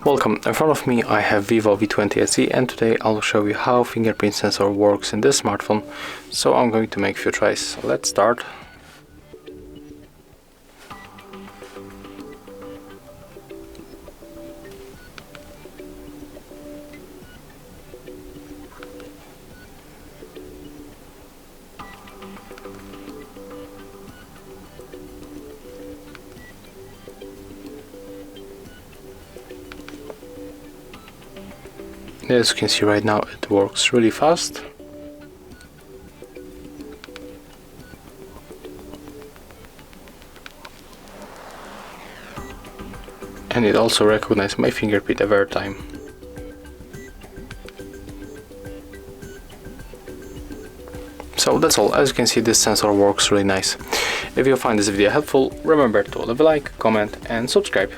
Welcome, in front of me I have VIVO V20 SE, and today I'll show you how fingerprint sensor works in this smartphone. So I'm going to make a few tries. Let's start. As you can see right now, it works really fast. And it also recognizes my fingerprint every time. So that's all. As you can see, this sensor works really nice. If you find this video helpful, remember to leave a like, comment and subscribe.